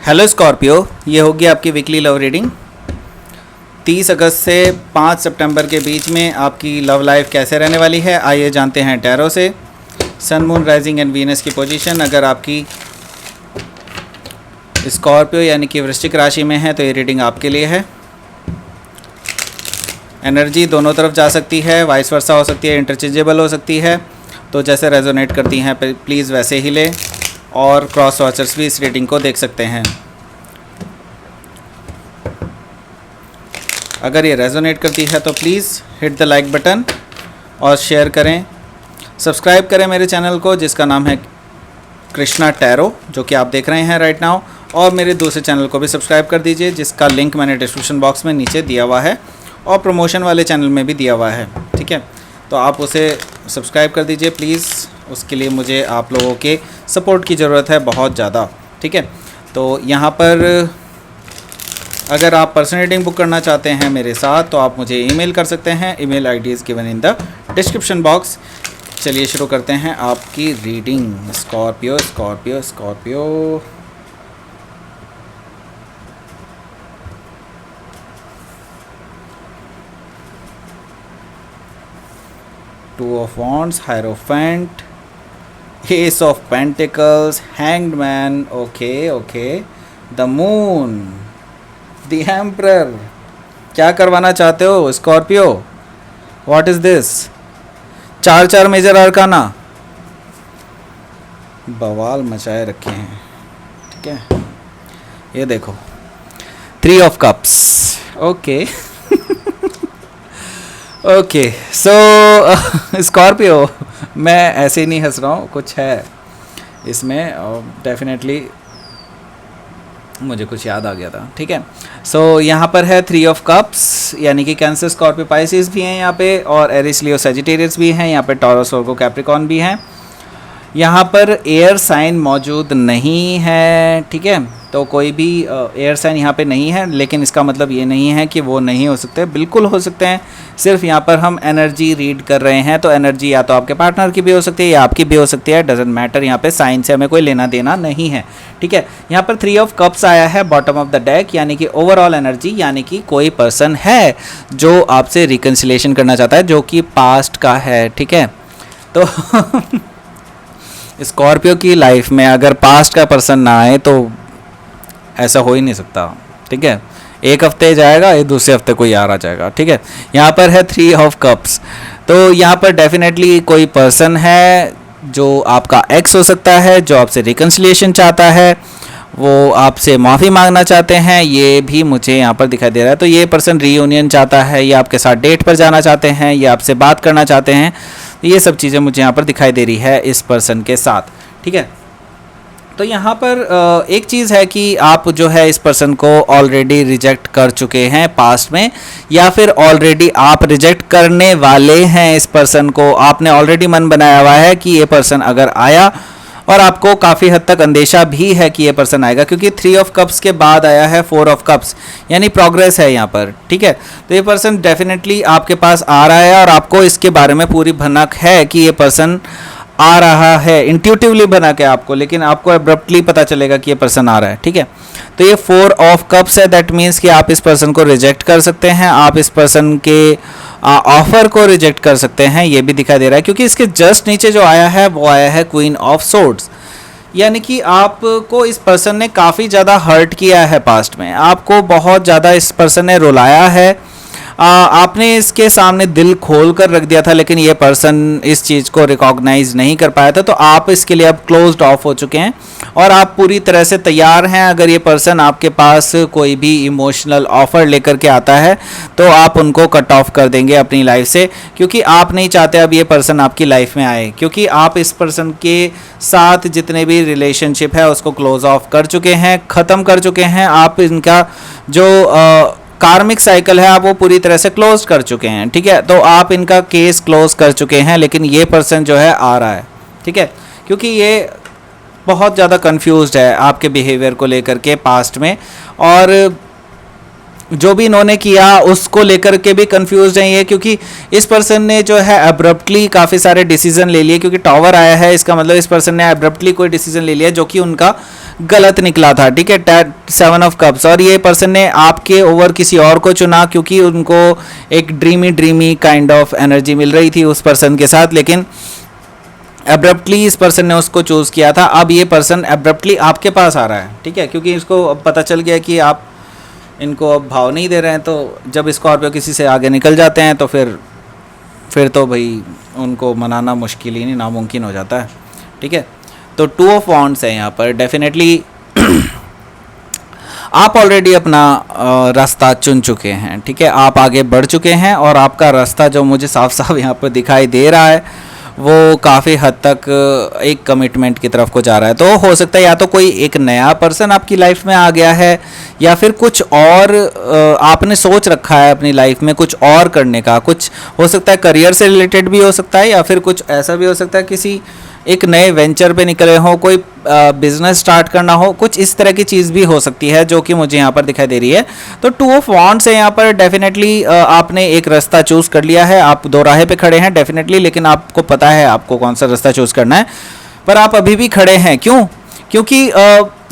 Hello Scorpio, ये होगी आपकी वीकली लव रीडिंग 30 अगस्त से 5 सितंबर के बीच में आपकी लव लाइफ कैसे रहने वाली है। आइए जानते हैं टैरो से। सन, मून, राइजिंग एंड वीनस की पोजीशन अगर आपकी स्कॉर्पियो यानी कि वृश्चिक राशि में है तो ये रीडिंग आपके लिए है। एनर्जी दोनों तरफ जा सकती है, वाइस वर्सा हो सकती है, इंटरचेंजेबल हो सकती है, तो जैसे रेजोनेट करती हैं प्लीज़ वैसे ही ले। और क्रॉस वॉचर्स भी इस रीडिंग को देख सकते हैं। अगर ये रेजोनेट करती है तो please hit the like button और शेयर करें। सब्सक्राइब करें मेरे चैनल को जिसका नाम है कृष्णा टैरो, जो कि आप देख रहे हैं राइट नाउ। और मेरे दूसरे चैनल को भी सब्सक्राइब कर दीजिए जिसका लिंक मैंने डिस्क्रिप्शन बॉक्स में नीचे दिया हुआ है और प्रमोशन वाले चैनल में भी दिया हुआ है। ठीक है, तो आप उसे सब्सक्राइब कर दीजिए प्लीज़। उसके लिए मुझे आप लोगों के सपोर्ट की ज़रूरत है बहुत ज़्यादा। ठीक है, तो यहाँ पर अगर आप पर्सनल रीडिंग बुक करना चाहते हैं मेरे साथ तो आप मुझे ईमेल कर सकते हैं। Email ID is given in the description box. चलिए शुरू करते हैं आपकी reading. Scorpio Scorpio Scorpio, two of wands, hierophant, S of pentacles, hanged man, okay, the moon, the emperor. क्या करवाना चाहते हो स्कॉर्पियो? What is this? चार मेजर अरकाना बवाल मचाए रखे हैं। ठीक है, ये देखो 3 of cups. Okay okay, so Scorpio, मैं ऐसे ही नहीं हंस रहा हूँ, कुछ है इसमें डेफिनेटली। मुझे कुछ याद आ गया था। ठीक है, सो यहाँ पर है 3 ऑफ कप्स यानी कि कैंसर, स्कॉर्पियो, पाइसिस भी हैं यहाँ पे, और एरिस, लियो, सजिटेरियस भी हैं यहाँ पे, टॉरस, वर्गो, कैप्रिकॉर्न भी हैं। यहाँ पर एयर साइन मौजूद नहीं है। ठीक है, तो कोई भी एयर साइन यहाँ पे नहीं है, लेकिन इसका मतलब ये नहीं है कि वो नहीं हो सकते, बिल्कुल हो सकते हैं। सिर्फ यहाँ पर हम एनर्जी रीड कर रहे हैं, तो एनर्जी या तो आपके पार्टनर की भी हो सकती है या आपकी भी हो सकती है, डजेंट मैटर। यहाँ पे साइन से हमें कोई लेना देना नहीं है। ठीक है, यहाँ पर 3 ऑफ कप्स आया है बॉटम ऑफ द डेक, यानी कि ओवरऑल एनर्जी, यानी कि कोई पर्सन है जो आपसे रिकन्सिलेशन करना चाहता है, जो कि पास्ट का है। ठीक है, तो स्कॉर्पियो की लाइफ में अगर पास्ट का पर्सन ना आए तो ऐसा हो ही नहीं सकता। ठीक है, एक हफ्ते जाएगा, एक दूसरे हफ्ते कोई आ जाएगा। ठीक है, यहाँ पर है 3 ऑफ कप्स, तो यहाँ पर डेफिनेटली कोई पर्सन है जो आपका एक्स हो सकता है, जो आपसे रिकन्सिलिएशन चाहता है, वो आपसे माफ़ी मांगना चाहते हैं, ये भी मुझे यहाँ पर दिखाई दे रहा है। तो ये पर्सन रीयूनियन चाहता है, या आपके साथ डेट पर जाना चाहते हैं, या आपसे बात करना चाहते हैं। ये सब चीज़ें मुझे यहाँ पर दिखाई दे रही है इस पर्सन के साथ। ठीक है, तो यहाँ पर एक चीज़ है कि आप जो है इस पर्सन को ऑलरेडी रिजेक्ट कर चुके हैं पास्ट में, या फिर ऑलरेडी आप रिजेक्ट करने वाले हैं इस पर्सन को। आपने ऑलरेडी मन बनाया हुआ है कि ये पर्सन अगर आया, और आपको काफ़ी हद तक अंदेशा भी है कि ये पर्सन आएगा, क्योंकि 3 ऑफ कप्स के बाद आया है 4 ऑफ कप्स, यानी प्रोग्रेस है यहाँ पर। ठीक है, तो ये पर्सन डेफिनेटली आपके पास आ रहा है और आपको इसके बारे में पूरी भनक है कि ये पर्सन आ रहा है, इंट्यूटिवली बना के आपको, लेकिन आपको एब्रप्टली पता चलेगा कि ये पर्सन आ रहा है। ठीक है, तो ये 4 ऑफ कप्स है, दैट मीन्स कि आप इस पर्सन को रिजेक्ट कर सकते हैं, आप इस पर्सन के ऑफर को रिजेक्ट कर सकते हैं, ये भी दिखाई दे रहा है। क्योंकि इसके जस्ट नीचे जो आया है वो आया है क्वीन ऑफ सोर्ड्स, यानी कि आपको इस पर्सन ने काफ़ी ज़्यादा हर्ट किया है पास्ट में, आपको बहुत ज़्यादा इस पर्सन ने रुलाया है। आपने इसके सामने दिल खोल कर रख दिया था, लेकिन ये पर्सन इस चीज़ को रिकॉग्नाइज नहीं कर पाया था, तो आप इसके लिए अब क्लोज्ड ऑफ हो चुके हैं और आप पूरी तरह से तैयार हैं। अगर ये पर्सन आपके पास कोई भी इमोशनल ऑफ़र लेकर के आता है तो आप उनको कट ऑफ कर देंगे अपनी लाइफ से, क्योंकि आप नहीं चाहते अब ये पर्सन आपकी लाइफ में आए, क्योंकि आप इस पर्सन के साथ जितने भी रिलेशनशिप है उसको क्लोज ऑफ कर चुके हैं, ख़त्म कर चुके हैं। आप इनका जो कार्मिक साइकिल है आप वो पूरी तरह से क्लोज कर चुके हैं। ठीक है, तो आप इनका केस क्लोज कर चुके हैं, लेकिन ये पर्सन जो है आ रहा है। ठीक है, क्योंकि ये बहुत ज़्यादा कंफ्यूज्ड है आपके बिहेवियर को लेकर के पास्ट में, और जो भी इन्होंने किया उसको लेकर के भी कंफ्यूज नहीं है, क्योंकि इस पर्सन ने जो है अब्रप्टली काफ़ी सारे डिसीजन ले लिए, क्योंकि टॉवर आया है, इसका मतलब इस पर्सन ने अब्रप्टली कोई डिसीजन ले लिया जो कि उनका गलत निकला था, ठीक है। 7 ऑफ कप्स, और ये पर्सन ने आपके ओवर किसी और को चुना, क्योंकि उनको एक ड्रीमी काइंड ऑफ एनर्जी मिल रही थी उस पर्सन के साथ, लेकिन एब्रप्टली इस पर्सन ने उसको चूज़ किया था। अब ये पर्सन एब्रप्टली आपके पास आ रहा है, ठीक है, क्योंकि इसको अब पता चल गया कि आप इनको अब भाव नहीं दे रहे हैं। तो जब स्कॉर्पियो किसी से आगे निकल जाते हैं तो फिर तो भाई उनको मनाना मुश्किल ही नहीं, नामुमकिन हो जाता है, ठीक है। तो 2 ऑफ वॉन्ड्स है यहाँ पर। डेफिनेटली आप ऑलरेडी अपना रास्ता चुन चुके हैं, ठीक है, आप आगे बढ़ चुके हैं, और आपका रास्ता जो मुझे साफ साफ यहाँ पर दिखाई दे रहा है वो काफ़ी हद तक एक कमिटमेंट की तरफ को जा रहा है। तो हो सकता है या तो कोई एक नया पर्सन आपकी लाइफ में आ गया है, या फिर कुछ और आपने सोच रखा है अपनी लाइफ में कुछ और करने का। कुछ हो सकता है करियर से रिलेटेड भी हो सकता है, या फिर कुछ ऐसा भी हो सकता है किसी एक नए वेंचर पे निकले हो, कोई बिजनेस स्टार्ट करना हो, कुछ इस तरह की चीज़ भी हो सकती है जो कि मुझे यहाँ पर दिखाई दे रही है। तो 2 ऑफ वॉन्ड्स है यहाँ पर। डेफिनेटली आपने एक रास्ता चूज़ कर लिया है, आप दो राहे पे खड़े हैं डेफिनेटली, लेकिन आपको पता है आपको कौन सा रास्ता चूज़ करना है, पर आप अभी भी खड़े हैं। क्यों? क्योंकि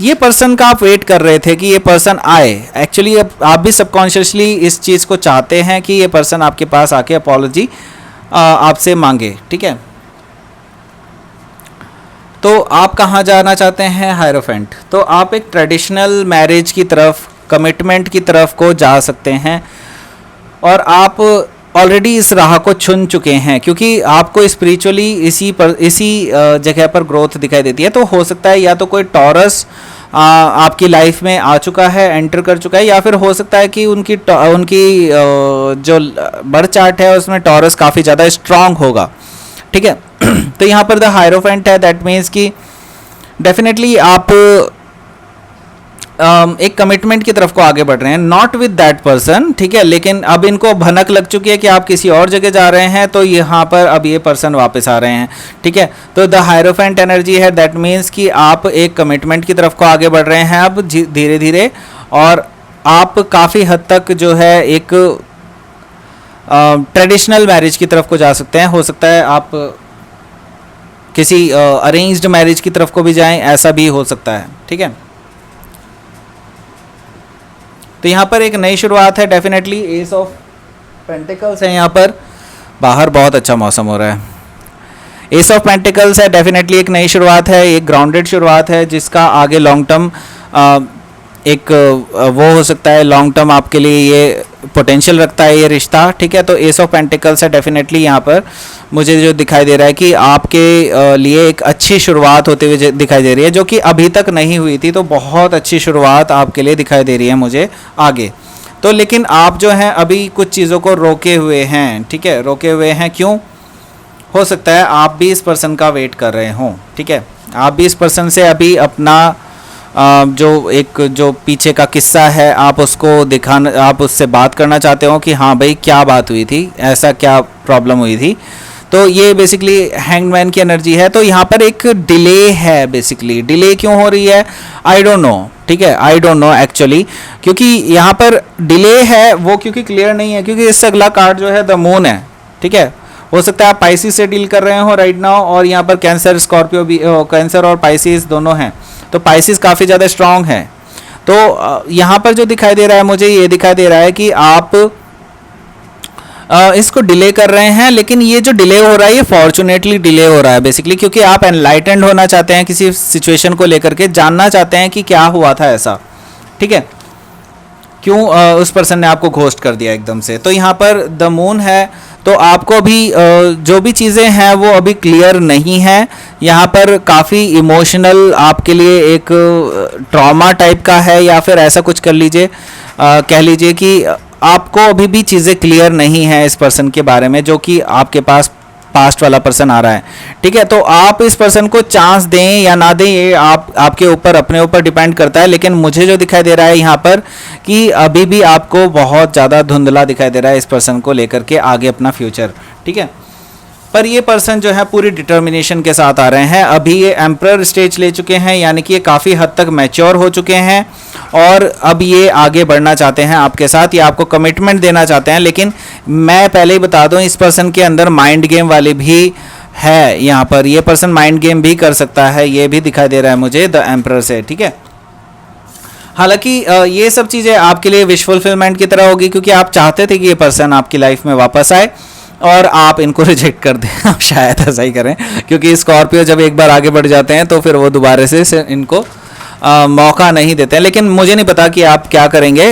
ये पर्सन का आप वेट कर रहे थे कि ये पर्सन आए। एक्चुअली आप भी सबकॉन्शियसली इस चीज़ को चाहते हैं कि ये पर्सन आपके पास आके अपॉलॉजी आपसे मांगे, ठीक है। तो आप कहाँ जाना चाहते हैं? हायरोफेंट। तो आप एक ट्रेडिशनल मैरिज की तरफ, कमिटमेंट की तरफ को जा सकते हैं, और आप ऑलरेडी इस राह को चुन चुके हैं, क्योंकि आपको स्पिरिचुअली इसी जगह पर ग्रोथ दिखाई देती है। तो हो सकता है या तो कोई टॉरस आपकी लाइफ में आ चुका है, एंटर कर चुका है, या फिर हो सकता है कि उनकी जो बर्थ चार्ट है उसमें टॉरस काफ़ी ज़्यादा स्ट्रांग होगा, ठीक है। तो यहाँ पर द हायरोफेंट है, दैट मीन्स कि डेफिनेटली आप एक कमिटमेंट की तरफ को आगे बढ़ रहे हैं, नॉट विद दैट पर्सन, ठीक है। लेकिन अब इनको भनक लग चुकी है कि आप किसी और जगह जा रहे हैं, तो यहाँ पर अब ये पर्सन वापस आ रहे हैं, ठीक है। तो द हायरोफेंट एनर्जी है, दैट मीन्स कि आप एक कमिटमेंट की तरफ को आगे बढ़ रहे हैं अब धीरे धीरे, और आप काफ़ी हद तक जो है एक ट्रेडिशनल मैरिज की तरफ को जा सकते हैं। हो सकता है आप किसी अरेंज्ड मैरिज की तरफ को भी जाएं, ऐसा भी हो सकता है, ठीक है। तो यहाँ पर एक नई शुरुआत है डेफिनेटली। एस ऑफ पेंटिकल्स है यहाँ पर, बाहर बहुत अच्छा मौसम हो रहा है। एस ऑफ पेंटिकल्स है, डेफिनेटली एक नई शुरुआत है, एक ग्राउंडेड शुरुआत है, जिसका आगे लॉन्ग टर्म एक वो हो सकता है, लॉन्ग टर्म आपके लिए ये पोटेंशियल रखता है ये रिश्ता, ठीक है। तो एस ऑफ पेंटिकल्स है, डेफिनेटली यहाँ पर मुझे जो दिखाई दे रहा है कि आपके लिए एक अच्छी शुरुआत होते हुए दिखाई दे रही है, जो कि अभी तक नहीं हुई थी। तो बहुत अच्छी शुरुआत आपके लिए दिखाई दे रही है मुझे आगे। तो लेकिन आप जो हैं अभी कुछ चीज़ों को रोके हुए हैं, ठीक है, रोके हुए हैं। क्यों? हो सकता है आप भी इस पर्सन का वेट कर रहे हों, ठीक है। आप भी इस पर्सन से अभी अपना जो पीछे का किस्सा है आप उससे बात करना चाहते हो कि हाँ भाई क्या बात हुई थी, ऐसा क्या प्रॉब्लम हुई थी। तो ये बेसिकली हैंगमैन की एनर्जी है। तो यहाँ पर एक डिले है, बेसिकली डिले क्यों हो रही है आई डोंट नो, ठीक है, आई डोंट नो एक्चुअली, क्योंकि यहाँ पर डिले है वो क्योंकि क्लियर नहीं है, क्योंकि इससे अगला कार्ड जो है द मून है, ठीक है। हो सकता है आप पाइसिस से डील कर रहे हो राइट नाउ, और यहाँ पर कैंसर स्कॉर्पियो भी, कैंसर और पाइसिस दोनों हैं। तो पाइसिस काफ़ी ज़्यादा स्ट्रांग है। तो यहाँ पर जो दिखाई दे रहा है मुझे, ये दिखाई दे रहा है कि आप इसको डिले कर रहे हैं, लेकिन ये जो डिले हो रहा है ये फॉर्चुनेटली डिले हो रहा है बेसिकली, क्योंकि आप एनलाइटेंड होना चाहते हैं किसी सिचुएशन को लेकर के, जानना चाहते हैं कि क्या हुआ था ऐसा, ठीक है, क्यों उस पर्सन ने आपको घोस्ट कर दिया एकदम से। तो यहाँ पर द मून है, तो आपको भी जो भी चीज़ें हैं वो अभी क्लियर नहीं है। यहाँ पर काफ़ी इमोशनल आपके लिए एक ट्रॉमा टाइप का है, या फिर ऐसा कुछ कर लीजिए, कह लीजिए कि आपको अभी भी चीज़ें क्लियर नहीं है इस पर्सन के बारे में, जो कि आपके पास पास्ट वाला पर्सन आ रहा है, ठीक है। तो आप इस पर्सन को चांस दें या ना दें ये आपके ऊपर, अपने ऊपर डिपेंड करता है। लेकिन मुझे जो दिखाई दे रहा है यहाँ पर कि अभी भी आपको बहुत ज़्यादा धुंधला दिखाई दे रहा है इस पर्सन को लेकर के आगे अपना फ्यूचर, ठीक है। पर ये पर्सन जो है पूरी डिटर्मिनेशन के साथ आ रहे हैं। अभी ये एम्परर स्टेज ले चुके हैं, यानी कि ये काफ़ी हद तक मैच्योर हो चुके हैं और अब ये आगे बढ़ना चाहते हैं आपके साथ, ये आपको कमिटमेंट देना चाहते हैं। लेकिन मैं पहले ही बता दूं, इस पर्सन के अंदर माइंड गेम वाले भी है। यहाँ पर ये पर्सन माइंड गेम भी कर सकता है, ये भी दिखाई दे रहा है मुझे द एम्परर से, ठीक है। हालांकि ये सब चीज़ें आपके लिए विश फुलफिलमेंट की तरह होगी, क्योंकि आप चाहते थे कि ये पर्सन आपकी लाइफ में वापस आए और आप इनको रिजेक्ट कर दें। आप शायद ऐसा ही करें, क्योंकि स्कॉर्पियो जब एक बार आगे बढ़ जाते हैं तो फिर वो दोबारा से इनको मौका नहीं देते हैं। लेकिन मुझे नहीं पता कि आप क्या करेंगे,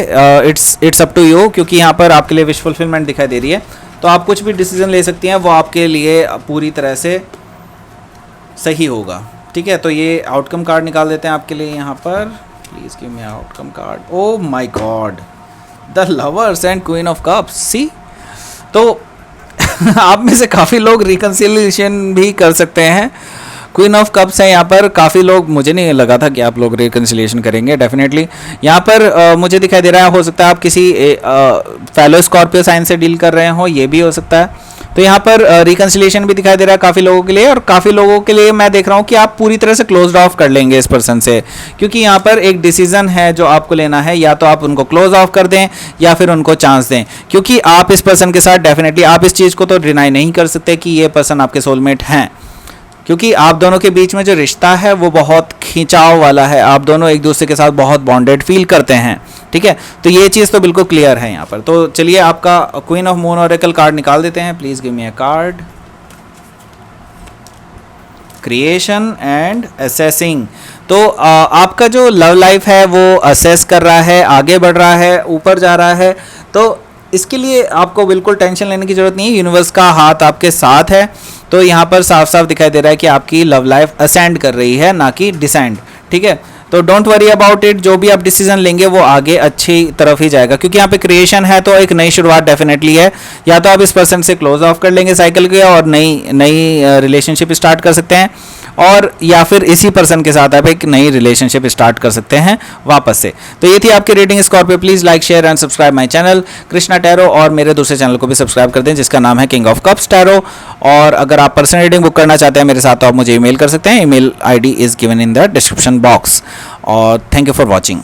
इट्स अप टू यू, क्योंकि यहाँ पर आपके लिए विश फुलफिलमेंट दिखाई दे रही है। तो आप कुछ भी डिसीजन ले सकती हैं, वो आपके लिए पूरी तरह से सही होगा, ठीक है। तो ये आउटकम कार्ड निकाल देते हैं आपके लिए यहाँ पर। Please give me outcome card. Oh my god, the lovers and queen of cups. See, तो आप में से काफ़ी लोग रिकन्सिलिएशन भी कर सकते हैं। क्वीन ऑफ कप्स है यहाँ पर, काफ़ी लोग, मुझे नहीं लगा था कि आप लोग रिकन्सिलिएशन करेंगे। डेफिनेटली यहाँ पर मुझे दिखाई दे रहा है, हो सकता है आप किसी फेलो स्कॉर्पियो साइन से डील कर रहे हो, ये भी हो सकता है। तो यहाँ पर रिकन्सिलिएशन भी दिखाई दे रहा है काफ़ी लोगों के लिए, और काफ़ी लोगों के लिए मैं देख रहा हूँ कि आप पूरी तरह से क्लोज ऑफ कर लेंगे इस पर्सन से, क्योंकि यहाँ पर एक डिसीजन है जो आपको लेना है। या तो आप उनको क्लोज ऑफ कर दें या फिर उनको चांस दें, क्योंकि आप इस पर्सन के साथ डेफिनेटली, आप इस चीज़ को तो डिनाई नहीं कर सकते कि ये पर्सन आपके सोलमेट हैं, क्योंकि आप दोनों के बीच में जो रिश्ता है वो बहुत खिंचाव वाला है। आप दोनों एक दूसरे के साथ बहुत बॉन्डेड फील करते हैं, ठीक है। तो ये चीज़ तो बिल्कुल क्लियर है यहाँ पर। तो चलिए आपका queen of moon oracle card निकाल देते हैं। Please give me a card. Creation and assessing. तो आपका जो लव लाइफ है वो असेस कर रहा है, आगे बढ़ रहा है, ऊपर जा रहा है। तो इसके लिए आपको बिल्कुल टेंशन लेने की ज़रूरत नहीं है, यूनिवर्स का हाथ आपके साथ है। तो यहाँ पर साफ साफ दिखाई दे रहा है कि आपकी लव लाइफ असेंड कर रही है, ना कि डिसेंड, ठीक है। तो डोंट वरी अबाउट इट, जो भी आप डिसीजन लेंगे वो आगे अच्छी तरफ ही जाएगा, क्योंकि यहाँ पे क्रिएशन है तो एक नई शुरुआत डेफिनेटली है। या तो आप इस पर्सन से क्लोज ऑफ कर लेंगे साइकिल के और नई रिलेशनशिप स्टार्ट कर सकते हैं, और या फिर इसी पर्सन के साथ आप एक नई रिलेशनशिप स्टार्ट कर सकते हैं वापस से। तो ये थी आपकी rating Scorpio. Please like, share and subscribe my channel Krishna tarot, और मेरे दूसरे चैनल को भी सब्सक्राइब कर दें जिसका नाम है किंग ऑफ कप्स टैरो। और अगर आप पर्सनल रीडिंग बुक करना चाहते हैं मेरे साथ तो आप मुझे ईमेल कर सकते हैं। Email ID is given in the description box. और थैंक यू फॉर वॉचिंग।